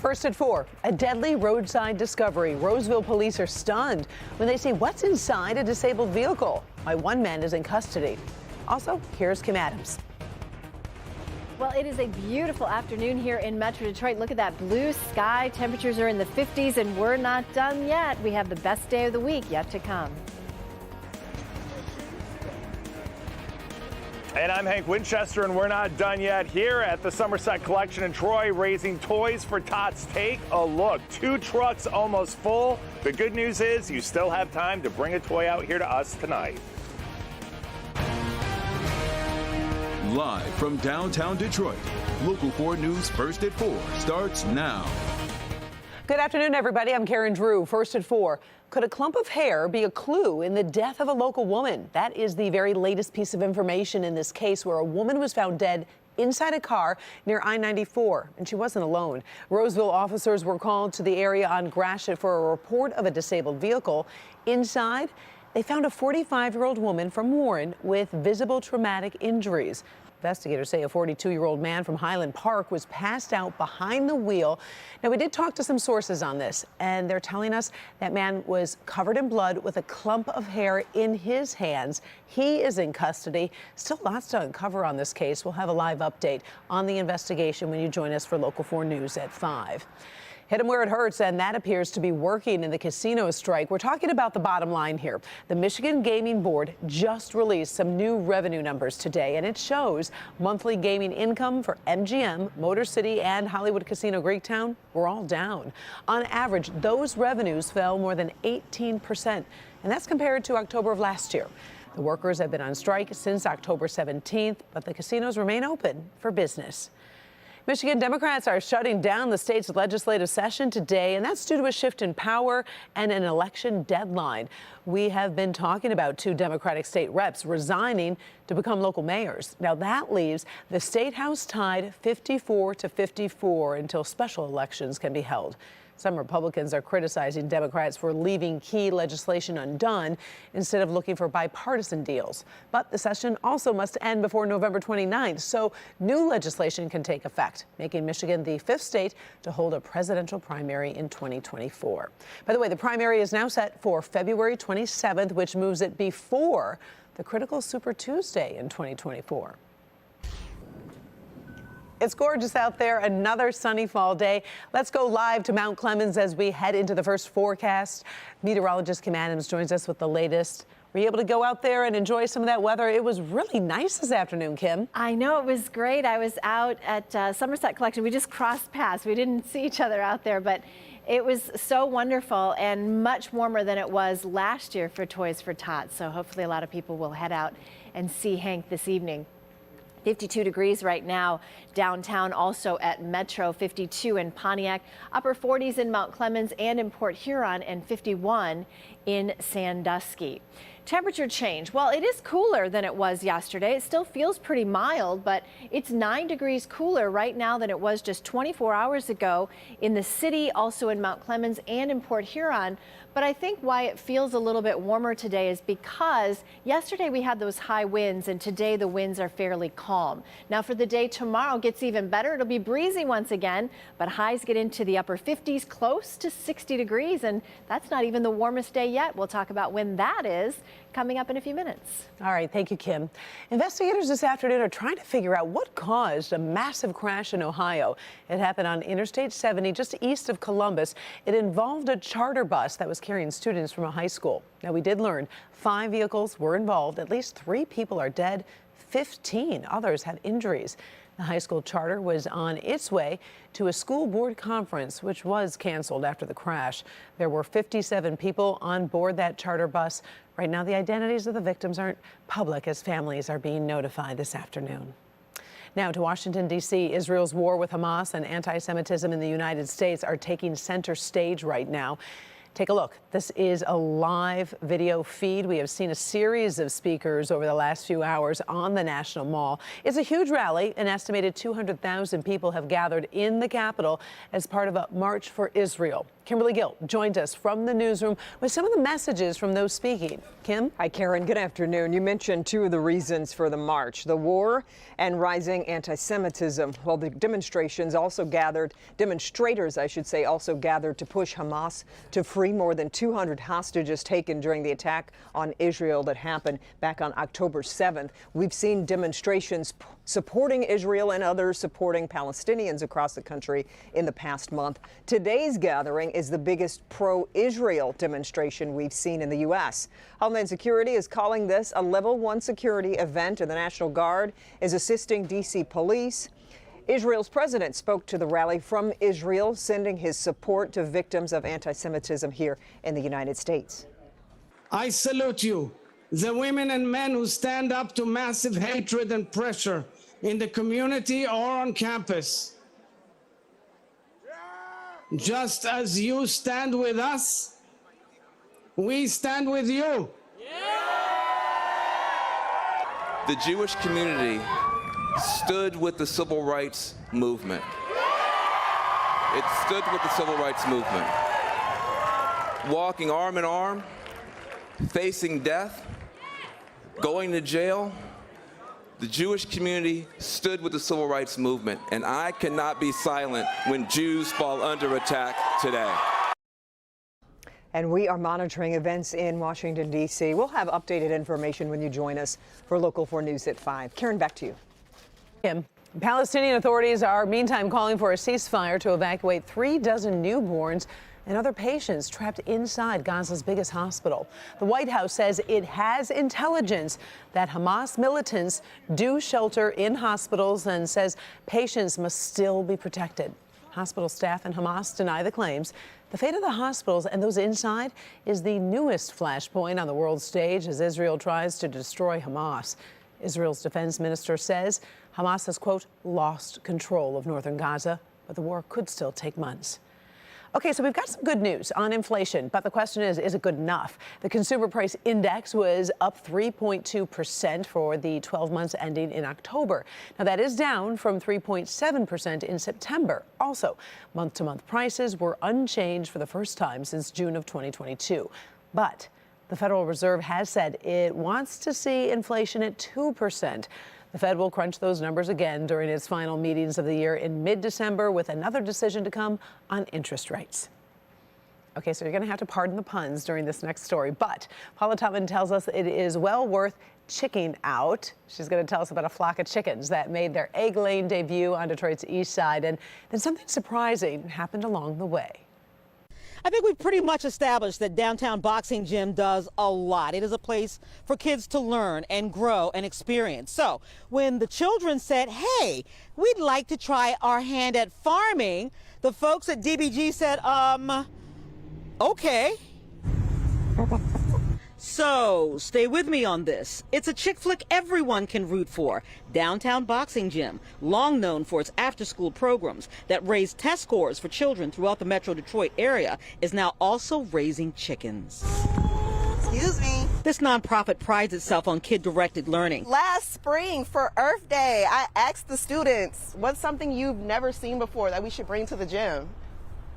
First at 4, a deadly roadside discovery. Roseville police are stunned when they see what's inside a disabled vehicle. Why one man is in custody. Also, here's Kim Adams. Well, it is a beautiful afternoon here in Metro Detroit. Look at that blue sky. Temperatures are in the 50s, and we're not done yet. We have the best day of the week yet to come. And I'm Hank Winchester, and we're not done yet here at the Somerset Collection in Troy, raising Toys for Tots. Take a look. 2 trucks almost full. The good news is you still have time to bring a toy out here to us tonight. Live from downtown Detroit, Local 4 News First at 4 starts now. Good afternoon, everybody. I'm Karen Drew. First at 4. Could a clump of hair be a clue in the death of a local woman? That is the very latest piece of information in this case where a woman was found dead inside a car near I-94, and she wasn't alone. Roseville officers were called to the area on Gratiot for a report of a disabled vehicle. Inside, they found a 45-year-old woman from Warren with visible traumatic injuries. Investigators say a 42-year-old man from Highland Park was passed out behind the wheel. Now, we did talk to some sources on this, and they're telling us that man was covered in blood with a clump of hair in his hands. He is in custody. Still lots to uncover on this case. We'll have a live update on the investigation when you join us for Local 4 News at 5. Hit 'em where it hurts, and that appears to be working in the casino strike. We're talking about the bottom line here. The Michigan Gaming Board just released some new revenue numbers today, and it shows monthly gaming income for MGM, Motor City, and Hollywood Casino Greektown were all down. On average, those revenues fell more than 18%, and that's compared to October of last year. The workers have been on strike since October 17th, but the casinos remain open for business. Michigan Democrats are shutting down the state's legislative session today, and that's due to a shift in power and an election deadline. We have been talking about 2 Democratic state reps resigning to become local mayors. Now that leaves the state house tied 54-54 until special elections can be held. Some Republicans are criticizing Democrats for leaving key legislation undone instead of looking for bipartisan deals. But the session also must end before November 29th, so new legislation can take effect, making Michigan the 5th state to hold a presidential primary in 2024. By the way, the primary is now set for February 27th, which moves it before the critical Super Tuesday in 2024. It's gorgeous out there, another sunny fall day. Let's go live to Mount Clemens as we head into the first forecast. Meteorologist Kim Adams joins us with the latest. Were you able to go out there and enjoy some of that weather? It was really nice this afternoon, Kim. I know, it was great. I was out at Somerset Collection. We just crossed paths. We didn't see each other out there, but it was so wonderful and much warmer than it was last year for Toys for Tots. So hopefully a lot of people will head out and see Hank this evening. 52 degrees right now downtown, also at Metro, 52 in Pontiac, upper 40s in Mount Clemens and in Port Huron, and 51 in Sandusky. Temperature change. Well, it is cooler than it was yesterday. It still feels pretty mild, but it's 9 degrees cooler right now than it was just 24 hours ago in the city, also in Mount Clemens and in Port Huron. But I think why it feels a little bit warmer today is because yesterday we had those high winds, and today the winds are fairly calm. Now for the day tomorrow gets even better. It'll be breezy once again, but highs get into the upper 50s, close to 60 degrees, and that's not even the warmest day yet. We'll talk about when that is coming up in a few minutes. All right, thank you, Kim. Investigators this afternoon are trying to figure out what caused a massive crash in Ohio. It happened on Interstate 70, just east of Columbus. It involved a charter bus that was carrying students from a high school. Now, we did learn 5 vehicles were involved. At least 3 people are dead. 15 others had injuries. The high school charter was on its way to a school board conference, which was canceled after the crash. There were 57 people on board that charter bus. Right now, the identities of the victims aren't public as families are being notified this afternoon. Now to Washington, D.C. Israel's war with Hamas and anti-Semitism in the United States are taking center stage right now. Take a look. This is a live video feed. We have seen a series of speakers over the last few hours on the National Mall. It's a huge rally. An estimated 200,000 people have gathered in the Capitol as part of a March for Israel. Kimberly Gill joined us from the newsroom with some of the messages from those speaking. Kim? Hi, Karen. Good afternoon. You mentioned two of the reasons for the march, the war and rising anti-Semitism. Well, the demonstrators, I should say, also gathered to push Hamas to free more than 200 hostages taken during the attack on Israel that happened back on October 7th. We've seen demonstrations supporting Israel and others supporting Palestinians across the country in the past month. Today's gathering is the biggest pro-Israel demonstration we've seen in the U.S. Homeland Security is calling this a level 1 security event, and the National Guard is assisting D.C. police. Israel's president spoke to the rally from Israel, sending his support to victims of anti-Semitism here in the United States. I salute you, the women and men who stand up to massive hatred and pressure in the community or on campus. Just as you stand with us, we stand with you. The Jewish community stood with the civil rights movement. It stood with the civil rights movement. Walking arm in arm, facing death, going to jail, the Jewish community stood with the civil rights movement, and I cannot be silent when Jews fall under attack today. And we are monitoring events in Washington, D.C. We'll have updated information when you join us for Local 4 News at 5. Karen, back to you. Kim. Palestinian authorities are meantime calling for a ceasefire to evacuate 3 dozen newborns and other patients trapped inside Gaza's biggest hospital. The White House says it has intelligence that Hamas militants do shelter in hospitals and says patients must still be protected. Hospital staff and Hamas deny the claims. The fate of the hospitals and those inside is the newest flashpoint on the world stage as Israel tries to destroy Hamas. Israel's defense minister says Hamas has, quote, lost control of northern Gaza, but the war could still take months. Okay, so we've got some good news on inflation, but the question is it good enough? The consumer price index was up 3.2% for the 12 months ending in October. Now, that is down from 3.7% in September. Also, month-to-month prices were unchanged for the first time since June of 2022. But the Federal Reserve has said it wants to see inflation at 2%. The Fed will crunch those numbers again during its final meetings of the year in mid-December, with another decision to come on interest rates. Okay, so you're going to have to pardon the puns during this next story, but Paula Tutman tells us it is well worth chicking out. She's going to tell us about a flock of chickens that made their egg-laying debut on Detroit's east side, and then something surprising happened along the way. I think we've pretty much established that Downtown Boxing Gym does a lot. It is a place for kids to learn and grow and experience. So when the children said, hey, we'd like to try our hand at farming, the folks at DBG said, okay. So stay with me on this. It's a chick flick everyone can root for. Downtown Boxing Gym, long known for its after-school programs that raise test scores for children throughout the Metro Detroit area, is now also raising chickens. Excuse me. This nonprofit prides itself on kid-directed learning. Last spring for Earth Day, I asked the students, what's something you've never seen before that we should bring to the gym?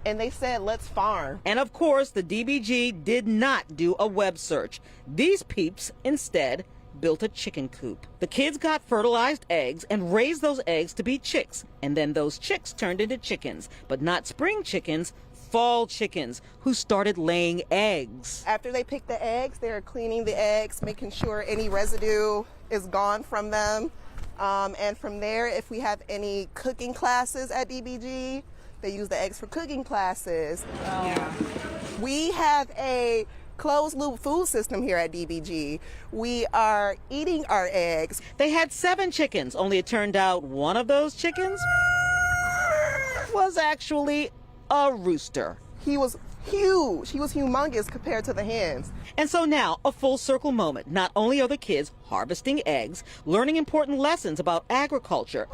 And they said, let's farm. And of course, the DBG did not do a web search. These peeps instead built a chicken coop. The kids got fertilized eggs and raised those eggs to be chicks. And then those chicks turned into chickens, but not spring chickens, fall chickens who started laying eggs. After they pick the eggs, they're cleaning the eggs, making sure any residue is gone from them. And from there, if we have any cooking classes at DBG, they use the eggs for cooking classes. Yeah. We have a closed loop food system here at DBG. We are eating our eggs. They had 7 chickens, only it turned out one of those chickens was actually a rooster. He was huge. He was humongous compared to the hens. And so now, a full circle moment. Not only are the kids harvesting eggs, learning important lessons about agriculture,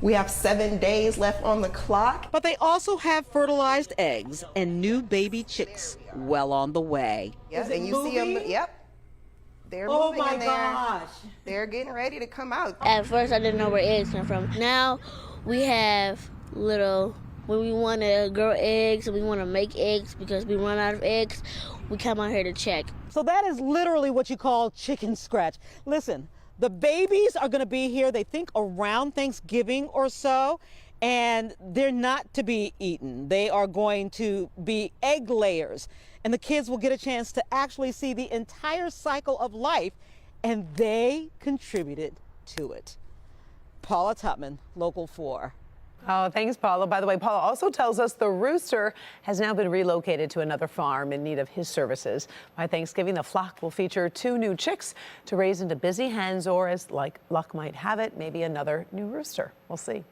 we have 7 days left on the clock. but they also have fertilized eggs and new baby chicks well on the way. Yes, and you see them, yep. They're moving in there. Gosh. They're getting ready to come out. At first, I didn't know where eggs come from. Now, we have little when we want to grow eggs and we want to make eggs because we run out of eggs, we come out here to check. So that is literally what you call chicken scratch. Listen, the babies are going to be here, they think around Thanksgiving or so, and they're not to be eaten. They are going to be egg layers, and the kids will get a chance to actually see the entire cycle of life, and they contributed to it. Paula Tutman, Local 4. Oh, thanks, Paula. By the way, Paula also tells us the rooster has now been relocated to another farm in need of his services. By Thanksgiving, the flock will feature 2 new chicks to raise into busy hens, or as luck might have it, maybe another new rooster. We'll see.